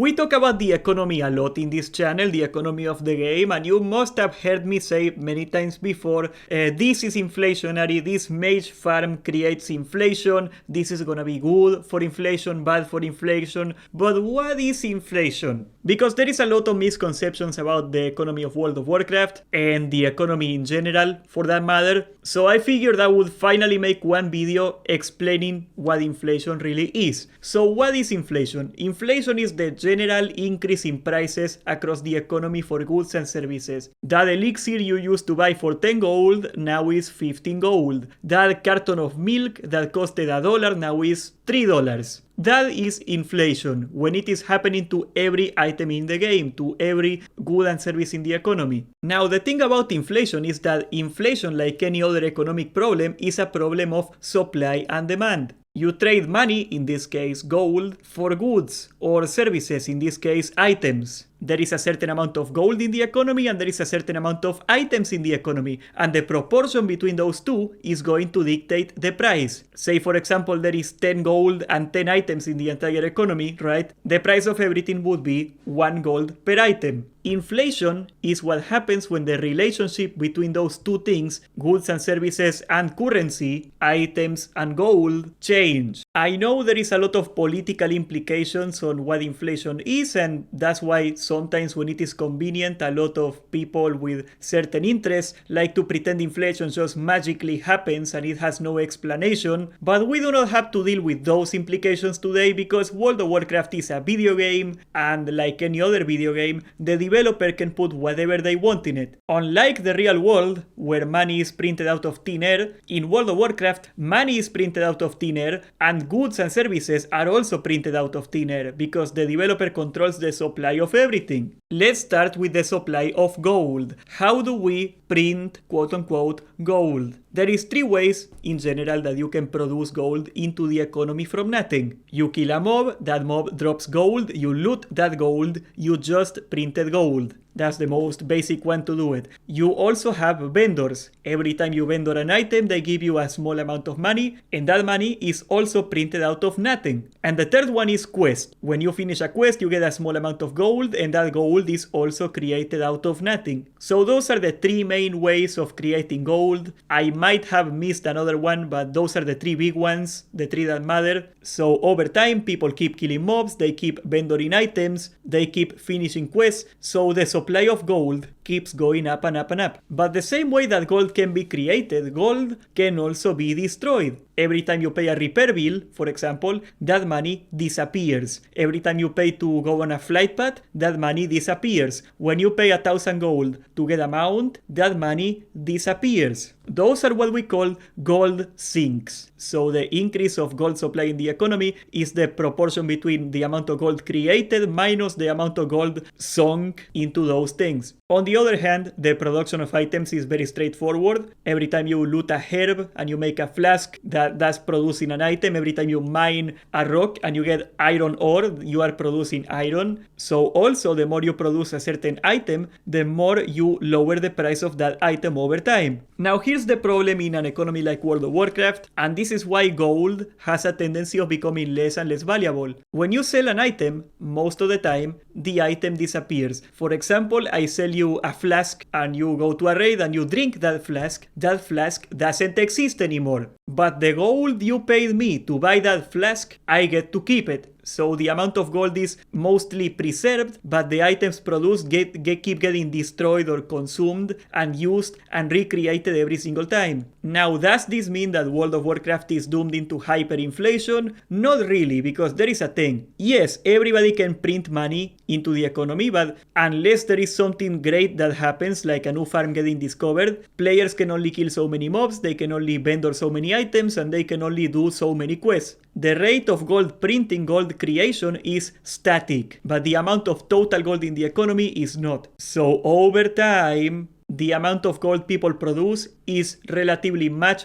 We talk about the economy a lot in this channel, the economy of the game, and you must have heard me say many times before, this is inflationary, this mage farm creates inflation, this is gonna be good for inflation, bad for inflation. But what is inflation? Because there is a lot of misconceptions about the economy of World of Warcraft and the economy in general, for that matter. So I figured I would finally make one video explaining what inflation really is. So what is inflation? Inflation is the general increase in prices across the economy for goods and services. That elixir you used to buy for 10 gold now is 15 gold. That carton of milk that costed $1 now is $3. That is inflation, when it is happening to every item in the game, to every good and service in the economy. Now, the thing about inflation is that inflation, like any other economic problem, is a problem of supply and demand. You trade money, in this case gold, for goods or services, in this case items. There is a certain amount of gold in the economy and there is a certain amount of items in the economy, and the proportion between those two is going to dictate the price. Say for example there is 10 gold and 10 items in the entire economy, right? The price of everything would be 1 gold per item. Inflation is what happens when the relationship between those two things, goods and services and currency, items and gold, change. I know there is a lot of political implications on what inflation is, and that's why sometimes when it is convenient, a lot of people with certain interests like to pretend inflation just magically happens and it has no explanation. But we do not have to deal with those implications today, because World of Warcraft is a video game, and like any other video game, the developer can put whatever they want in it. Unlike the real world, where money is printed out of thin air, in World of Warcraft, money is printed out of thin air, and goods and services are also printed out of thin air, because the developer controls the supply of everything. Let's start with the supply of gold. How do we print, quote-unquote, gold? There is 3 ways in general that you can produce gold into the economy from nothing. You kill a mob, that mob drops gold, you loot that gold, you just printed gold. That's the most basic one to do it. You also have vendors. Every time you vendor an item, they give you a small amount of money, and that money is also printed out of nothing. And the third one is quest. When you finish a quest, you get a small amount of gold, and that gold is also created out of nothing. So those are the 3 main ways of creating gold. I might have missed another one, but those are the 3 big ones, the 3 that matter. So over time, people keep killing mobs, they keep vendoring items, they keep finishing quests, so the supply of gold keeps going up and up and up. But the same way that gold can be created, gold can also be destroyed. Every time you pay a repair bill, for example, that money disappears. Every time you pay to go on a flight path, that money disappears. When you pay 1,000 gold to get a mount, that money disappears. Those are what we call gold sinks. So the increase of gold supply in the economy is the proportion between the amount of gold created minus the amount of gold sunk into those things. On the other hand, the production of items is very straightforward. Every time you loot a herb and you make a flask, that's producing an item. Every time you mine a rock and you get iron ore, you are producing iron. So also, the more you produce a certain item, the more you lower the price of that item over time. Now here's the problem in an economy like World of Warcraft, and this is why gold has a tendency of becoming less and less valuable. When you sell an item, most of the time, the item disappears. For example, I sell you a flask and you go to a raid and you drink that flask doesn't exist anymore. But the gold you paid me to buy that flask, I get to keep it. So the amount of gold is mostly preserved, but the items produced keep getting destroyed or consumed and used and recreated every single time. Now, does this mean that World of Warcraft is doomed into hyperinflation? Not really, because there is a thing. Yes, everybody can print money into the economy, but unless there is something great that happens, like a new farm getting discovered, players can only kill so many mobs, they can only vendor so many items, and they can only do so many quests. The rate of gold printing, gold creation is static, but the amount of total gold in the economy is not. So over time, the amount of gold people produce is relatively much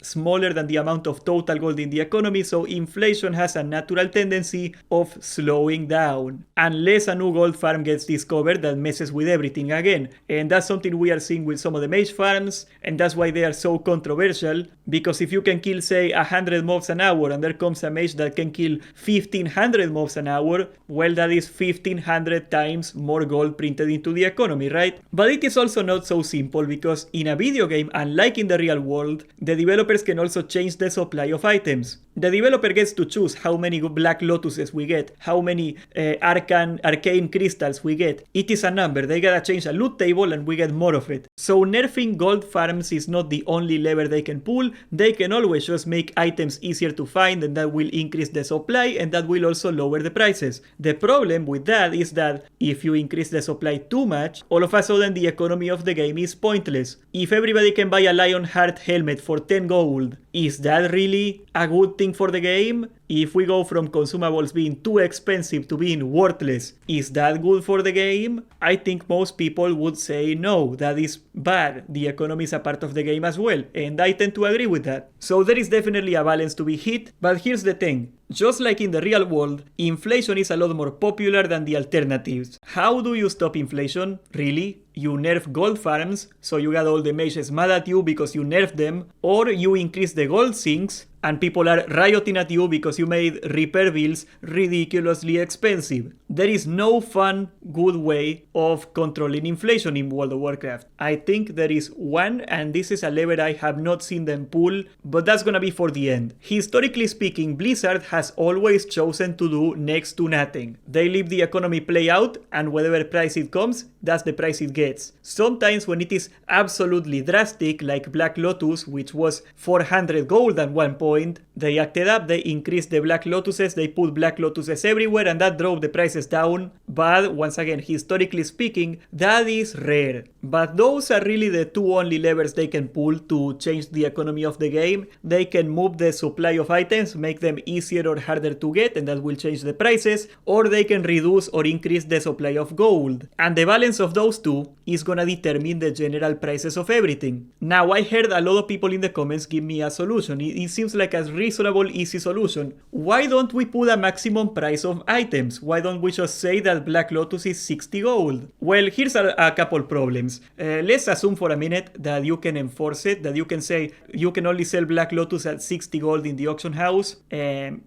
smaller than the amount of total gold in the economy, so inflation has a natural tendency of slowing down unless a new gold farm gets discovered that messes with everything again. And that's something we are seeing with some of the mage farms, and that's why they are so controversial, because if you can kill, say, 100 mobs an hour and there comes a mage that can kill 1500 mobs an hour, well, that is 1500 times more gold printed into the economy, right? But it is also not so simple, because in a video game, unlike in the real world, the developers can also change the supply of items. The developer gets to choose how many Black Lotuses we get, how many arcane crystals we get. It is a number. They gotta change a loot table and we get more of it. So nerfing gold farms is not the only lever they can pull. They can always just make items easier to find, and that will increase the supply, and that will also lower the prices. The problem with that is that if you increase the supply too much, all of a sudden the economy of the game is pointless. If everybody can buy a Lionheart helmet for 10 gold, is that really a good thing for the game? If we go from consumables being too expensive to being worthless, is that good for the game? I think most people would say no, that is bad. The economy is a part of the game as well, and I tend to agree with that. So there is definitely a balance to be hit, but here's the thing. Just like in the real world, inflation is a lot more popular than the alternatives. How do you stop inflation? Really? You nerf gold farms, so you got all the mages mad at you because you nerfed them, or you increase the gold sinks, and people are rioting at you because you made repair bills ridiculously expensive. There is no fun, good way of controlling inflation in World of Warcraft. I think there is one, and this is a lever I have not seen them pull, but that's gonna be for the end. Historically speaking, Blizzard has always chosen to do next to nothing. They leave the economy play out, and whatever price it comes, that's the price it gets. Sometimes when it is absolutely drastic, like Black Lotus, which was 400 gold at one point, they acted up, they increased the Black Lotuses, they put Black Lotuses everywhere, and that drove the prices down. But once again, historically speaking, that is rare. But those are really the two only levers they can pull to change the economy of the game. They can move the supply of items, make them easier or harder to get, and that will change the prices, or they can reduce or increase the supply of gold. And the balance of those two is gonna determine the general prices of everything. Now, I heard a lot of people in the comments give me a solution. It seems like a reasonable, easy solution. Why don't we put a maximum price of items? Why don't we just say that Black Lotus is 60 gold? Well, here's a couple problems. Let's assume for a minute that you can enforce it, that you can say you can only sell Black Lotus at 60 gold in the auction house.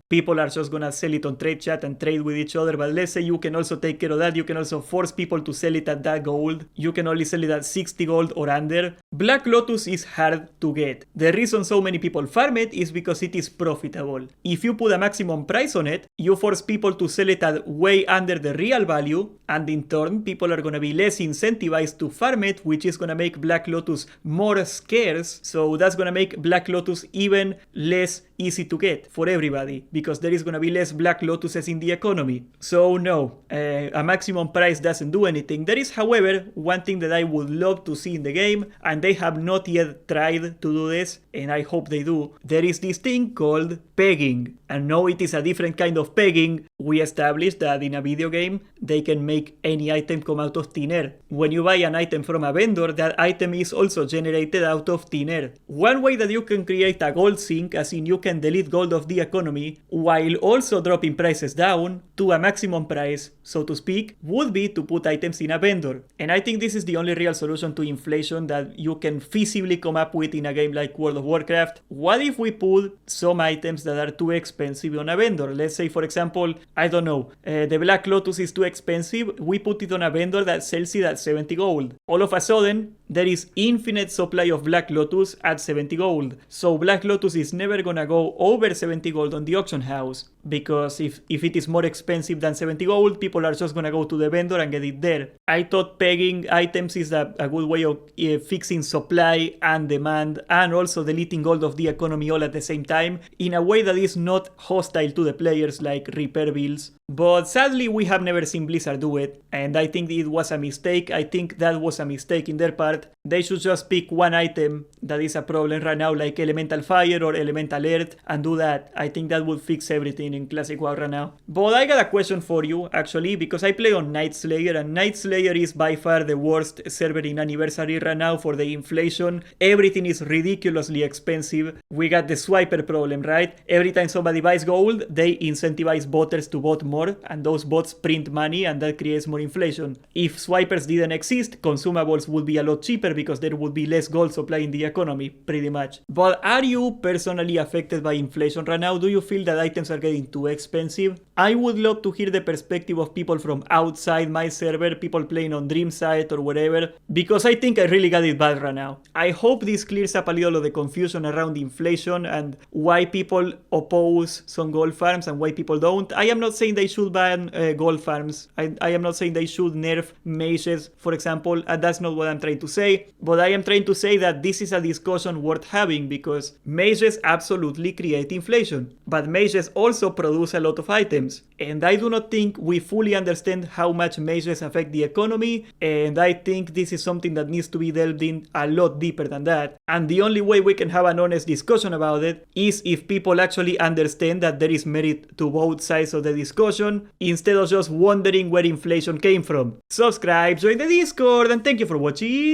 People are just gonna sell it on trade chat and trade with each other, but let's say you can also take care of that. You can also force people to sell it at that gold. You can only sell it at 60 gold or under. Black Lotus is hard to get. The reason so many people farm it is because it is profitable. If you put a maximum price on it, you force people to sell it at way under the real value, and in turn people are gonna be less incentivized to farm it, which is gonna make Black Lotus more scarce. So that's gonna make Black Lotus even less easy to get for everybody, because there is gonna be less Black Lotuses in the economy. So no, a maximum price doesn't do anything. There is, however, one thing that I would love to see in the game, and they have not yet tried to do this, and I hope they do. There is this thing called pegging, and no, it is a different kind of pegging. We established that in a video game they can make any item come out of thin air. When you buy an item from a vendor, that item is also generated out of thin air. One way that you can create a gold sink, as in you can delete gold of the economy while also dropping prices down to a maximum price, so to speak, would be to put items in a vendor. And I think this is the only real solution to inflation that you can feasibly come up with in a game like World of Warcraft. What if we put some items that are too expensive on a vendor? Let's say, for example, I don't know, the Black Lotus is too expensive. We put it on a vendor that sells it at 70 gold. All of a sudden, there is infinite supply of Black Lotus at 70 gold. So Black Lotus is never gonna go over 70 gold on the auction house, because if it is more expensive than 70 gold, people are just gonna go to the vendor and get it there. I thought pegging items is a good way of fixing supply and demand, and also deleting gold of the economy all at the same time, in a way that is not hostile to the players, like repair bills But sadly, we have never seen Blizzard do it, and I think it was a mistake. I think that was a mistake in their part. They should just pick one item that is a problem right now, like Elemental Fire or Elemental Earth, and do that. I think that would fix everything in Classic WoW right now. But I got a question for you, actually, because I play on Night Slayer, and Night Slayer is by far the worst server in Anniversary right now for the inflation. Everything is ridiculously expensive. We got the swiper problem, right? Every time somebody buys gold, they incentivize botters to bot more, and those bots print money, and that creates more inflation. If swipers didn't exist, consumables would be a lot cheaper because there would be less gold supply in the economy, pretty much. But are you personally affected by inflation right now? Do you feel that items are getting too expensive? I would love to hear the perspective of people from outside my server, people playing on Dreamside or whatever, because I think I really got it bad right now. I hope this clears up a little of the confusion around inflation and why people oppose some gold farms and why people don't. I am not saying they should ban gold farms. I am not saying they should nerf mages, for example. That's not what I'm trying to say. But I am trying to say that this is a discussion worth having because mages absolutely create inflation. But mages also produce a lot of items. And I do not think we fully understand how much mages affect the economy. And I think this is something that needs to be delved in a lot deeper than that. And the only way we can have an honest discussion about it is if people actually understand that there is merit to both sides of the discussion instead of just wondering where inflation came from. Subscribe, join the Discord, and thank you for watching.